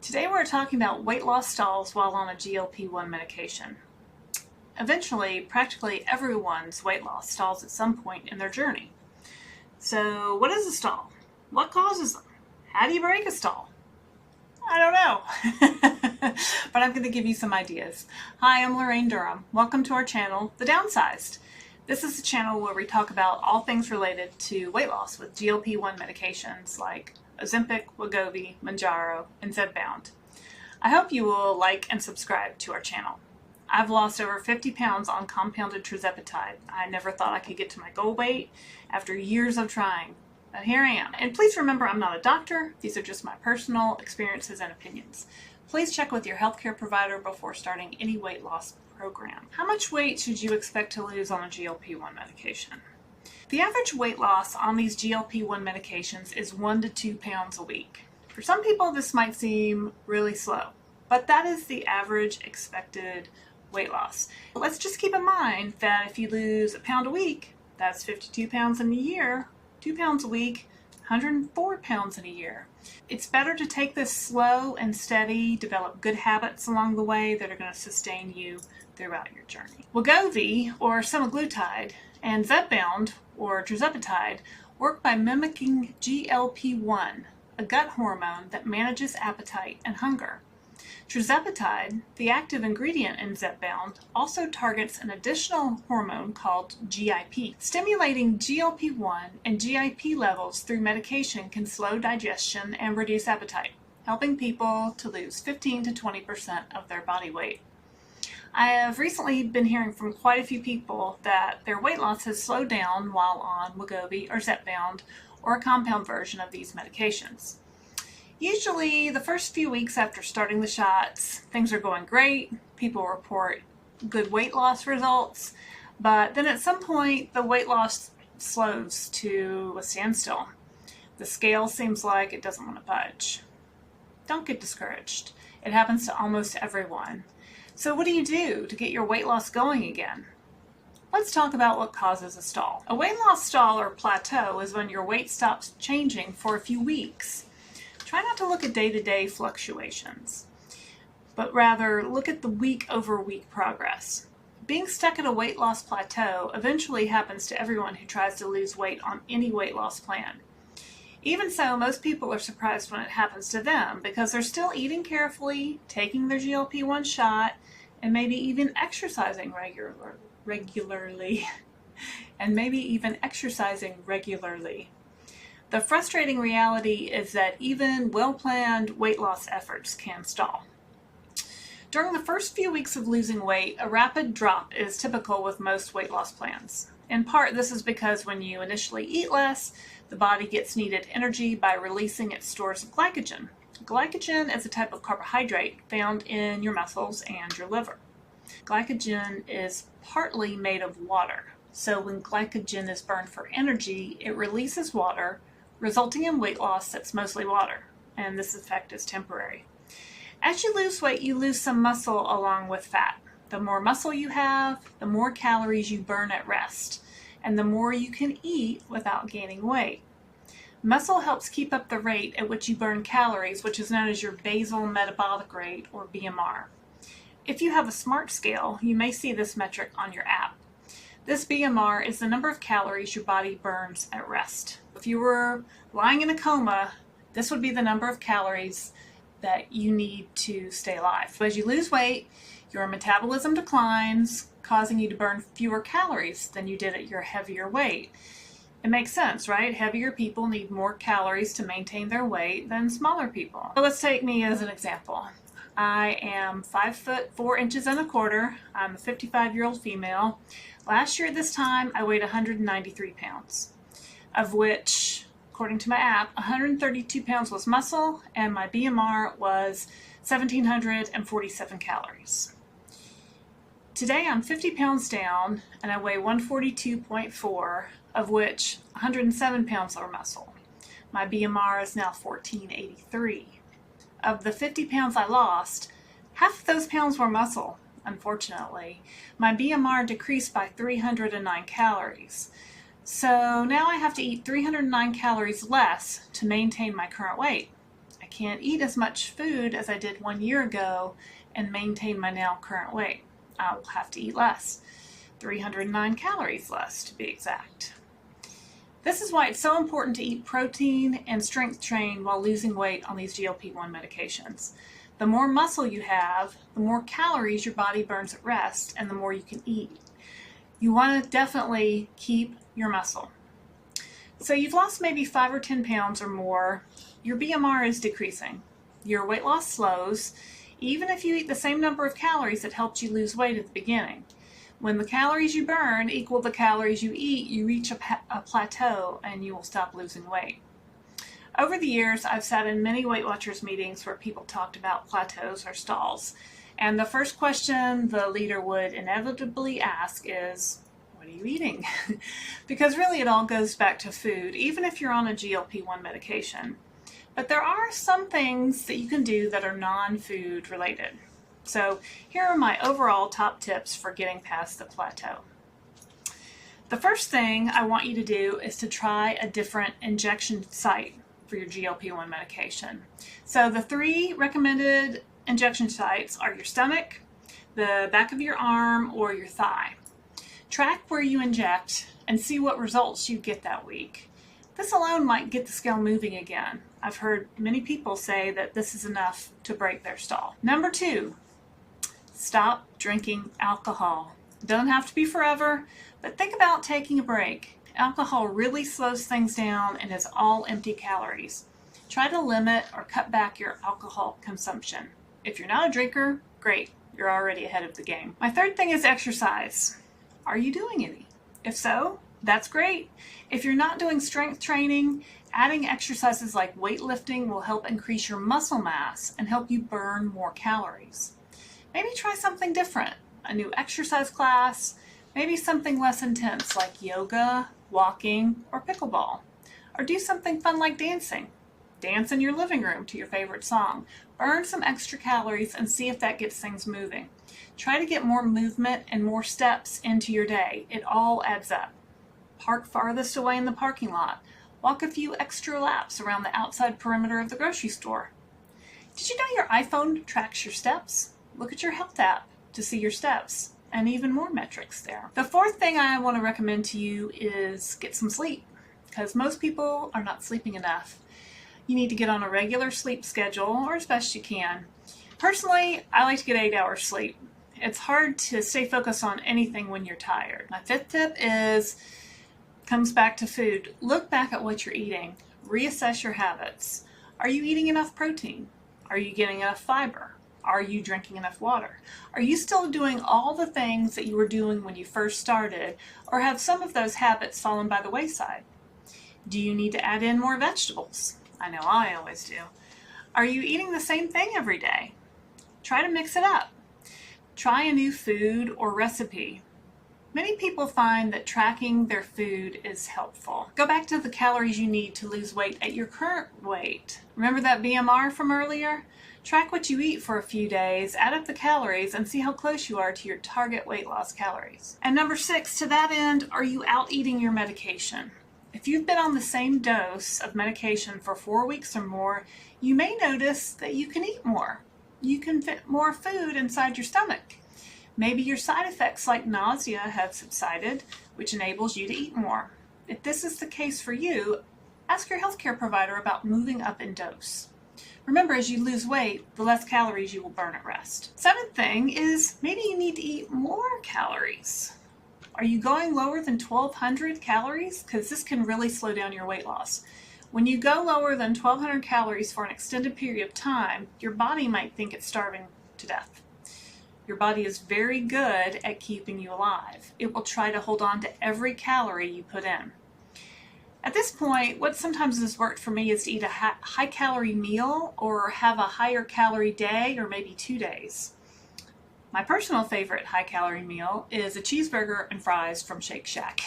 Today we're talking about weight loss stalls while on a GLP-1 medication. Eventually, practically everyone's weight loss stalls at some point in their journey. So what is a stall? What causes them? How do you break a stall? I don't know, but I'm going to give you some ideas. Hi, I'm Laraine Durham. Welcome to our channel, The Downsized. This is a channel where we talk about all things related to weight loss with GLP-1 medications like Ozempic, Wegovy, Mounjaro, and Zepbound. I hope you will like and subscribe to our channel. I've lost over 50 pounds on compounded tirzepatide. I never thought I could get to my goal weight after years of trying, but here I am. And please remember, I'm not a doctor. These are just my personal experiences and opinions. Please check with your healthcare provider before starting any weight loss program. How much weight should you expect to lose on a GLP-1 medication? The average weight loss on these GLP-1 medications is 1 to 2 pounds a week. For some people, this might seem really slow, but that is the average expected weight loss. Let's just keep in mind that if you lose a pound a week, that's 52 pounds in a year, 2 pounds a week, 104 pounds in a year. It's better to take this slow and steady, develop good habits along the way that are going to sustain you throughout your journey. Wegovy, or semaglutide, and Zepbound, or tirzepatide, work by mimicking GLP-1, a gut hormone that manages appetite and hunger. Tirzepatide, the active ingredient in Zepbound, also targets an additional hormone called GIP. Stimulating GLP-1 and GIP levels through medication can slow digestion and reduce appetite, helping people to lose 15 to 20% of their body weight. I have recently been hearing from quite a few people that their weight loss has slowed down while on Wegovy or Zepbound or a compound version of these medications. Usually the first few weeks after starting the shots, things are going great. People report good weight loss results, but then at some point the weight loss slows to a standstill. The scale seems like it doesn't want to budge. Don't get discouraged. It happens to almost everyone. So what do you do to get your weight loss going again? Let's talk about what causes a stall. A weight loss stall or plateau is when your weight stops changing for a few weeks. Try not to look at day-to-day fluctuations, but rather look at the week-over-week progress. Being stuck at a weight loss plateau eventually happens to everyone who tries to lose weight on any weight loss plan. Even so, most people are surprised when it happens to them because they're still eating carefully, taking their GLP-1 shot, and maybe even exercising regularly. The frustrating reality is that even well-planned weight loss efforts can stall. During the first few weeks of losing weight, a rapid drop is typical with most weight loss plans. In part, this is because when you initially eat less, the body gets needed energy by releasing its stores of glycogen. Glycogen is a type of carbohydrate found in your muscles and your liver. Glycogen is partly made of water, so when glycogen is burned for energy, it releases water, resulting in weight loss that's mostly water, and this effect is temporary. As you lose weight, you lose some muscle along with fat. The more muscle you have, the more calories you burn at rest, and the more you can eat without gaining weight. Muscle helps keep up the rate at which you burn calories, which is known as your basal metabolic rate, or BMR. If you have a smart scale, you may see this metric on your app. This BMR is the number of calories your body burns at rest. If you were lying in a coma, this would be the number of calories that you need to stay alive. So as you lose weight, your metabolism declines, causing you to burn fewer calories than you did at your heavier weight. It makes sense, right? Heavier people need more calories to maintain their weight than smaller people. So let's take me as an example. I am 5 foot 4 inches and a quarter. I'm a 55-year-old female. Last year at this time, I weighed 193 pounds, of which, according to my app, 132 pounds was muscle, and my BMR was 1,747 calories. Today I'm 50 pounds down, and I weigh 142.4, of which 107 pounds are muscle. My BMR is now 1483. Of the 50 pounds I lost, half of those pounds were muscle, unfortunately. My BMR decreased by 309 calories. So now I have to eat 309 calories less to maintain my current weight. I can't eat as much food as I did 1 year ago and maintain my now current weight. I'll have to eat less, 309 calories less to be exact. This is why it's so important to eat protein and strength train while losing weight on these GLP-1 medications. The more muscle you have, the more calories your body burns at rest, and the more you can eat. You want to definitely keep your muscle. So you've lost maybe 5 or 10 pounds or more. Your BMR is decreasing. Your weight loss slows, even if you eat the same number of calories that helped you lose weight at the beginning. When the calories you burn equal the calories you eat, you reach a plateau and you will stop losing weight. Over the years, I've sat in many Weight Watchers meetings where people talked about plateaus or stalls. And the first question the leader would inevitably ask is, what are you eating? Because really it all goes back to food, even if you're on a GLP-1 medication. But there are some things that you can do that are non-food related. So here are my overall top tips for getting past the plateau. The first thing I want you to do is to try a different injection site for your GLP-1 medication. So the 3 recommended injection sites are your stomach, the back of your arm, or your thigh. Track where you inject and see what results you get that week. This alone might get the scale moving again. I've heard many people say that this is enough to break their stall. Number 2, stop drinking alcohol. It doesn't have to be forever, but think about taking a break. Alcohol really slows things down and is all empty calories. Try to limit or cut back your alcohol consumption. If you're not a drinker, great, you're already ahead of the game. My third thing is exercise. Are you doing any? If so, that's great. If you're not doing strength training, adding exercises like weightlifting will help increase your muscle mass and help you burn more calories. Maybe try something different, a new exercise class, maybe something less intense like yoga, walking, or pickleball. Or do something fun like dancing. Dance in your living room to your favorite song. Burn some extra calories and see if that gets things moving. Try to get more movement and more steps into your day. It all adds up. Park farthest away in the parking lot. Walk a few extra laps around the outside perimeter of the grocery store. Did you know your iPhone tracks your steps? Look at your health app to see your steps and even more metrics there. The fourth thing I want to recommend to you is get some sleep, because most people are not sleeping enough. You need to get on a regular sleep schedule, or as best you can. Personally, I like to get 8 hours sleep. It's hard to stay focused on anything when you're tired. My fifth tip comes back to food. Look back at what you're eating. Reassess your habits. Are you eating enough protein? Are you getting enough fiber? Are you drinking enough water? Are you still doing all the things that you were doing when you first started, or have some of those habits fallen by the wayside? Do you need to add in more vegetables? I know I always do. Are you eating the same thing every day? Try to mix it up. Try a new food or recipe. Many people find that tracking their food is helpful. Go back to the calories you need to lose weight at your current weight. Remember that BMR from earlier? Track what you eat for a few days, add up the calories, and see how close you are to your target weight loss calories. And number 6, to that end, are you out eating your medication? If you've been on the same dose of medication for 4 weeks or more, you may notice that you can eat more. You can fit more food inside your stomach. Maybe your side effects like nausea have subsided, which enables you to eat more. If this is the case for you, ask your healthcare provider about moving up in dose. Remember, as you lose weight, the less calories you will burn at rest. 7th thing is maybe you need to eat more calories. Are you going lower than 1,200 calories? Because this can really slow down your weight loss. When you go lower than 1,200 calories for an extended period of time, your body might think it's starving to death. Your body is very good at keeping you alive. It will try to hold on to every calorie you put in. At this point, what sometimes has worked for me is to eat a high-calorie meal or have a higher-calorie day or maybe 2 days. My personal favorite high-calorie meal is a cheeseburger and fries from Shake Shack.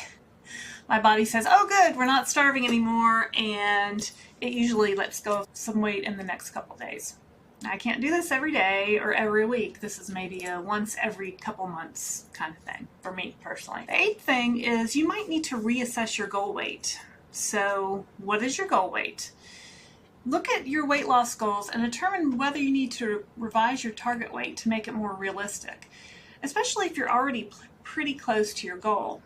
My body says, oh good, we're not starving anymore, and it usually lets go of some weight in the next couple days. Now, I can't do this every day or every week. This is maybe a once every couple months kind of thing for me personally. The 8th thing is you might need to reassess your goal weight. So what is your goal weight? Look at your weight loss goals and determine whether you need to revise your target weight to make it more realistic, especially if you're already pretty close to your goal.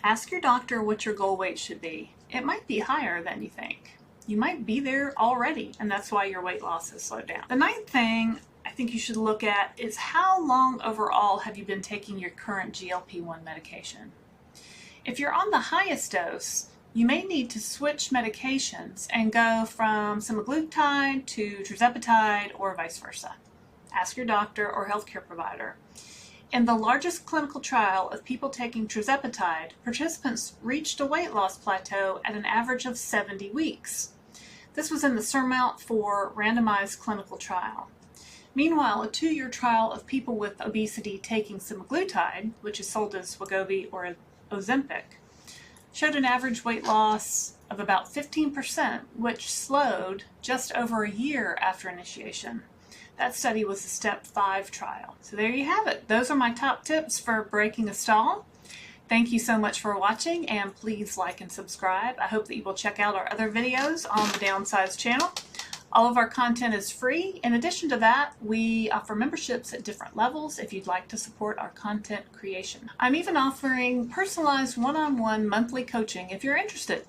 Ask your doctor what your goal weight should be. It might be higher than you think. You might be there already, and that's why your weight loss has slowed down. The ninth thing I think you should look at is how long overall have you been taking your current GLP-1 medication. If you're on the highest dose, you may need to switch medications and go from semaglutide to tirzepatide or vice versa. Ask your doctor or healthcare provider. In the largest clinical trial of people taking tirzepatide, participants reached a weight loss plateau at an average of 70 weeks. This was in the SURMOUNT-4 randomized clinical trial. Meanwhile, a 2-year trial of people with obesity taking semaglutide, which is sold as Wegovy or Ozempic, showed an average weight loss of about 15%, which slowed just over a year after initiation. That study was the Step 5 trial. So there you have it. Those are my top tips for breaking a stall. Thank you so much for watching, and please like and subscribe. I hope that you will check out our other videos on the Downsized channel. All of our content is free. In addition to that, we offer memberships at different levels if you'd like to support our content creation. I'm even offering personalized one-on-one monthly coaching if you're interested.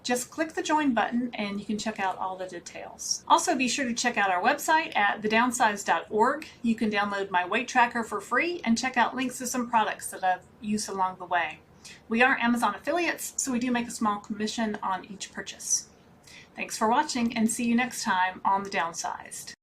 Just click the join button and you can check out all the details. Also, be sure to check out our website at thedownsized.org. You can download my weight tracker for free and check out links to some products that I've used along the way. We are Amazon affiliates, so we do make a small commission on each purchase. Thanks for watching, and see you next time on The Downsized.